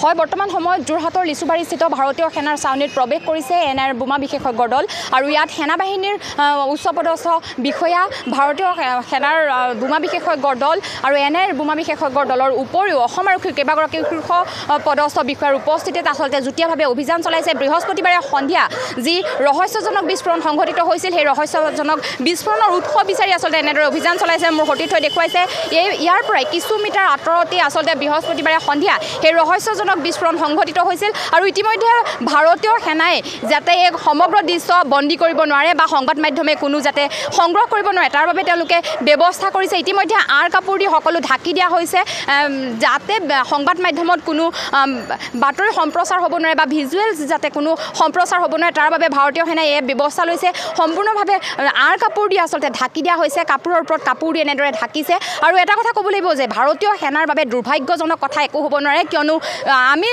হয় বৰ্তমান সময়ত যোৰহাটৰ লিচুবাৰীস্থিত ভাৰতীয় সেনাৰ চাউনীত প্ৰৱেশ কৰিছে এনআইৰ বোমা বিশেষজ্ঞৰ দল আৰু ইয়াত সেনাবাহিনীৰ উচ্চপদস্থ বিষয়া ভাৰতীয় সেনাৰ বোমা বিশেষজ্ঞৰ দল আৰু এনআইৰ বোমা বিশেষজ্ঞৰ দলৰ উপৰিও অসম আৰক্ষীৰ কেইবাগৰাকী শীৰ্ষ পদস্থ বিষয়াৰ উপস্থিতিত আচলতে যুটীয়াভাৱে অভিযান চলাইছে বৃহস্পতিবাৰে সন্ধিয়া যি ৰহস্যজনক বিস্ফোৰণ সংঘটিত হৈছিল সেই ৰহস্যজনক বিস্ফোৰণৰ উৎস বিচাৰি আচলতে এনেদৰে অভিযান চলাইছে মোৰ সতীৰ্থই দেখুৱাইছে ইয়াৰ পৰাই কিছু মিটাৰ আঁতৰতে আচলতে বৃহস্পতিবাৰে সন্ধিয়া সেই ৰহস্যজনক বিস্ফোৰণ সংঘটিত হৈছিল আৰু ইতিমধ্যে ভাৰতীয় সেনাই যাতে এই সমগ্ৰ দৃশ্য বন্দী কৰিব নোৱাৰে বা সংবাদ মাধ্যমে কোনো যাতে সংগ্ৰহ কৰিব নোৱাৰে তাৰ বাবে তেওঁলোকে ব্যৱস্থা কৰিছে ইতিমধ্যে আঁৰ কাপোৰ দি সকলো ঢাকি দিয়া হৈছে যাতে সংবাদ মাধ্যমত কোনো বাতৰি সম্প্ৰচাৰ হ'ব নোৱাৰে বা ভিজুৱেলছ যাতে কোনো সম্প্ৰচাৰ হ'ব নোৱাৰে তাৰ বাবে ভাৰতীয় সেনাই এই ব্যৱস্থা লৈছে সম্পূৰ্ণভাৱে আঁৰ কাপোৰ দি আচলতে ঢাকি দিয়া হৈছে কাপোৰৰ ওপৰত কাপোৰ দি এনেদৰে ঢাকিছে আৰু এটা কথা ক'ব লাগিব যে ভাৰতীয় সেনাৰ বাবে দুৰ্ভাগ্যজনক কথা একো হ'ব নোৱাৰে কিয়নো আমি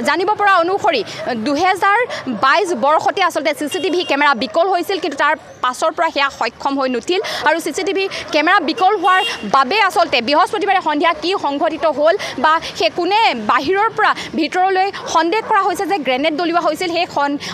জানিব পৰা অনুসৰি 2022 বৰ্ষতে আচলতে চিচিটিভি কেমেৰা বিকল হৈছিল কিন্তু তাৰ পাছৰ পৰা সেয়া সক্ষম হৈ নুঠিল আৰু চিচিটিভি কেমেৰা বিকল হোৱাৰ বাবে আচলতে বৃহস্পতিবাৰে সন্ধিয়া কি সংঘটিত হ'ল বা সেই কোনে বাহিৰৰ পৰা ভিতৰলৈ সন্দেহ কৰা হৈছে যে গ্ৰেনেড দলিওৱা হৈছিল সেই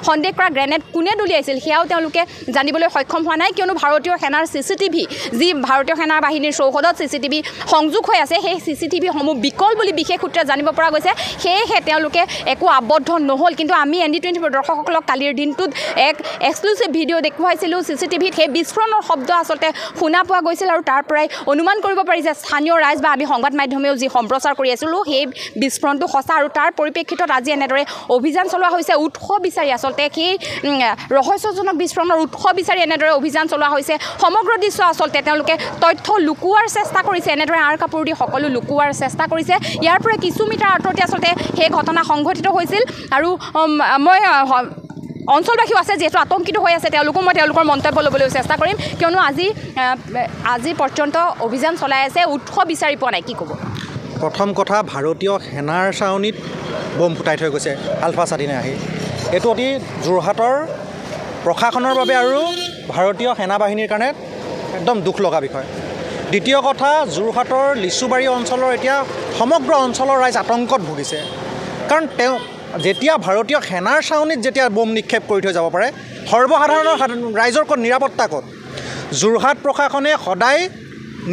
সন্দেহ কৰা গ্ৰেনেড কোনে দলিয়াইছিল সেয়াও তেওঁলোকে জানিবলৈ সক্ষম হোৱা নাই কিয়নো ভাৰতীয় সেনাৰ চিচিটিভি যি ভাৰতীয় সেনা বাহিনীৰ চৌহদত চিচিটিভি সংযোগ হৈ আছে সেই চিচিটিভিসমূহ বিকল বুলি বিশেষ সূত্ৰে জানিব পৰা গৈছে সেয়েহে তেওঁলোকে একো আবদ্ধ নহ'ল কিন্তু আমি ND24 দৰ্শকসকলক কালিৰ দিনটোত এক এক্সক্লুচিভ ভিডিঅ' দেখুৱাইছিলোঁ চিচিটিভিত সেই বিস্ফোৰণৰ শব্দ আচলতে শুনা পোৱা গৈছিল আৰু তাৰ পৰাই অনুমান কৰিব পাৰি যে স্থানীয় ৰাইজ বা আমি সংবাদ মাধ্যমেও যি সম্প্ৰচাৰ কৰি আছিলোঁ সেই বিস্ফোৰণটো সঁচা আৰু তাৰ পৰিপ্ৰেক্ষিতত আজি এনেদৰে অভিযান চলোৱা হৈছে উৎস বিচাৰি আচলতে সেই ৰহস্যজনক বিস্ফোৰণৰ উৎস বিচাৰি এনেদৰে অভিযান চলোৱা হৈছে সমগ্ৰ দৃশ্য আচলতে তেওঁলোকে তথ্য লুকুৱাৰ চেষ্টা কৰিছে এনেদৰে আঁৰ কাপোৰ দি সকলো লুকুৱাৰ চেষ্টা কৰিছে ইয়াৰ পৰা কিছু মিটাৰ আঁতৰতে আচলতে সেই ঘটনা সংঘটিত হৈছিল আৰু মই অঞ্চলবাসীও আছে যিহেতু আতংকিত হৈ আছে তেওঁলোকৰ মন্তব্য ল'বলৈ চেষ্টা কৰিম কিয়নো আজি পৰ্যন্ত অভিযান চলাই আছে উৎস বিচাৰি পোৱা নাই কি ক'ব প্ৰথম কথা ভাৰতীয় সেনাৰ চাউনীত বম ফুটাই থৈ গৈছে আলফা স্বাধীনে আহি এইটো অতি যোৰহাটৰ প্ৰশাসনৰ বাবে আৰু ভাৰতীয় সেনা বাহিনীৰ কাৰণে একদম দুখ লগা বিষয় দ্বিতীয় কথা যোৰহাটৰ লিচুবাৰী অঞ্চলৰ এতিয়া সমগ্ৰ অঞ্চলৰ ৰাইজ আতংকত ভুগিছে কাৰণ তেওঁ যেতিয়া ভাৰতীয় সেনাৰ চাউনীত যেতিয়া বম নিক্ষেপ কৰি থৈ যাব পাৰে সৰ্বসাধাৰণৰ ৰাইজৰ ক'ত নিৰাপত্তা ক'ত যোৰহাট প্ৰশাসনে সদায়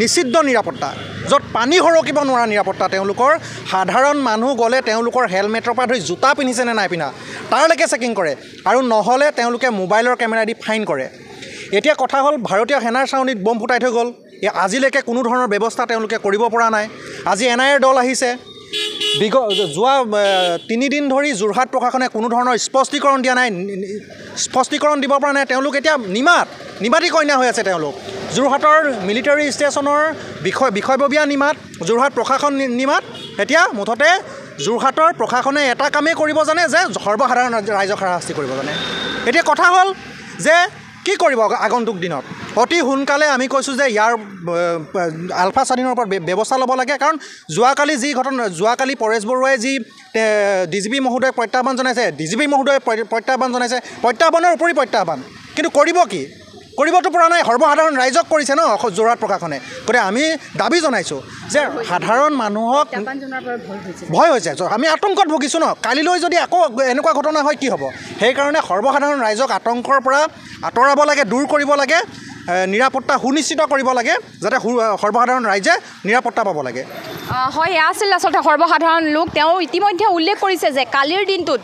নিষিদ্ধ নিৰাপত্তা য'ত পানী সৰকিব নোৱাৰা নিৰাপত্তা তেওঁলোকৰ সাধাৰণ মানুহ গ'লে তেওঁলোকৰ হেলমেটৰ পৰা ধৰি জোতা পিন্ধিছে নে নাই পিন্ধা তাৰলৈকে চেকিং কৰে আৰু নহ'লে তেওঁলোকে মোবাইলৰ কেমেৰা দি ফাইন কৰে এতিয়া কথা হ'ল ভাৰতীয় সেনাৰ চাউনীত বম ফুটাই থৈ গ'ল আজিলৈকে কোনো ধৰণৰ ব্যৱস্থা তেওঁলোকে কৰিব পৰা নাই আজি এনআইৰ দল আহিছে যোৱা 3 দিন ধৰি যোৰহাট প্ৰশাসনে কোনো ধৰণৰ স্পষ্টীকৰণ দিয়া নাই স্পষ্টীকৰণ দিব পৰা নাই তেওঁলোক এতিয়া নিমাতী কন্যা হৈ আছে তেওঁলোক যোৰহাটৰ মিলিটাৰী ষ্টেচনৰ বিষয়ববীয়া নিমাত যোৰহাট প্ৰশাসন নিমাত এতিয়া মুঠতে যোৰহাটৰ প্ৰশাসনে এটা কামেই কৰিব জানে যে সৰ্বসাধাৰণ ৰাইজক হাৰাশাস্তি কৰিব জানে এতিয়া কথা হ'ল যে কি কৰিব আগন্তুক দিনত অতি সোনকালে আমি কৈছোঁ যে ইয়াৰ আলফা স্বাধীনৰ ওপৰত ব্যৱস্থা ল'ব লাগে কাৰণ যোৱাকালি পৰেশ বৰুৱাই যি DGP মহোদয়ক প্ৰত্যাহ্বান জনাইছে DGP মহোদয়ে প্ৰত্যাহ্বান জনাইছে প্ৰত্যাহ্বানৰ উপৰি প্ৰত্যাহ্বান কিন্তু কৰিব কি কৰিবতো পৰা নাই সৰ্বসাধাৰণ ৰাইজক কৰিছে ন যোৰহাট প্ৰশাসনে গতিকে আমি দাবী জনাইছোঁ যে সাধাৰণ মানুহক ভয় হৈছে আমি আতংকত ভুগিছোঁ ন কালিলৈ যদি আকৌ এনেকুৱা ঘটনা হয় কি হ'ব সেইকাৰণে সৰ্বসাধাৰণ ৰাইজক আতংকৰ পৰা আঁতৰাব লাগে দূৰ কৰিব লাগে নিৰাপত্তা সুনিশ্চিত কৰিব লাগে যাতে সৰ্বসাধাৰণ ৰাইজে নিৰাপত্তা পাব লাগে হয় এয়া আছিল আচলতে সৰ্বসাধাৰণ লোক তেওঁ ইতিমধ্যে উল্লেখ কৰিছে যে কালিৰ দিনটোত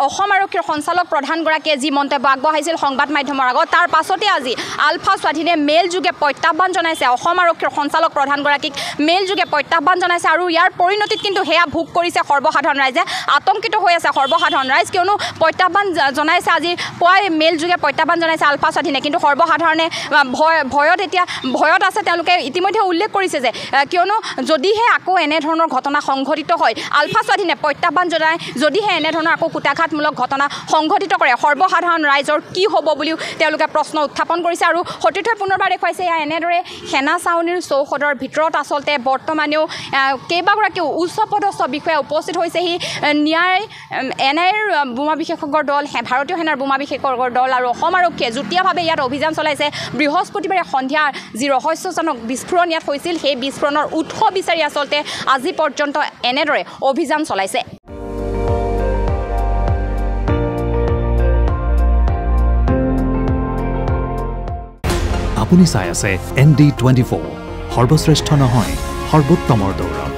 অসম আৰক্ষীৰ সঞ্চালক প্ৰধানগৰাকীয়ে যি মন্তব্য আগবঢ়াইছিল সংবাদ মাধ্যমৰ আগত তাৰ পাছতে আজি আলফা স্বাধীনে মেইল যোগে প্ৰত্যাহ্বান জনাইছে অসম আৰক্ষীৰ সঞ্চালক প্ৰধানগৰাকীক মেইল যোগে প্ৰত্যাহ্বান জনাইছে আৰু ইয়াৰ পৰিণতিত কিন্তু সেয়া ভোগ কৰিছে সৰ্বসাধাৰণ ৰাইজে আতংকিত হৈ আছে সৰ্বসাধাৰণ ৰাইজ কিয়নো প্ৰত্যাহ্বান জনাইছে আজি পুৱাই মেইল যোগে প্ৰত্যাহ্বান জনাইছে আলফা স্বাধীনে কিন্তু সৰ্বসাধাৰণে ভয়ত আছে তেওঁলোকে ইতিমধ্যে উল্লেখ কৰিছে যে কিয়নো যদিহে আকৌ এনেধৰণৰ ঘটনা সংঘটিত হয় আলফা স্বাধীনে প্ৰত্যাহ্বান জনায় যদিহে এনেধৰণৰ আকৌ কুটাঘাতমূলক ঘটনা সংঘটিত কৰে সৰ্বসাধাৰণ ৰাইজৰ কি হ'ব বুলিও তেওঁলোকে প্ৰশ্ন উত্থাপন কৰিছে আৰু সতীৰ্থই পুনৰবাৰ দেখুৱাইছে এয়া এনেদৰে সেনা চাউনীৰ চৌহদৰ ভিতৰত আচলতে বৰ্তমানেও কেইবাগৰাকীও উচ্চপদস্থ বিষয়া উপস্থিত হৈছেহি এনআইৰ বোমা বিশেষজ্ঞৰ দল ভাৰতীয় সেনাৰ বোমা বিশেষজ্ঞৰ দল আৰু অসম আৰক্ষীয়ে যুটীয়াভাৱে ইয়াত অভিযান চলাইছে বৃহস্পতিবাৰে সন্ধিয়া যি ৰহস্যজনক বিস্ফোৰণ ইয়াত হৈছিল সেই বিস্ফোৰণৰ উৎস বিচাৰি আচলতে ভাৰতে আজি পৰ্যন্ত এনেদৰে অভিযান চলাইছে। আপুনি চাই আছে ND24 সৰ্বশ্ৰেষ্ঠ নহয় সৰ্বোত্তমৰ দৌৰত।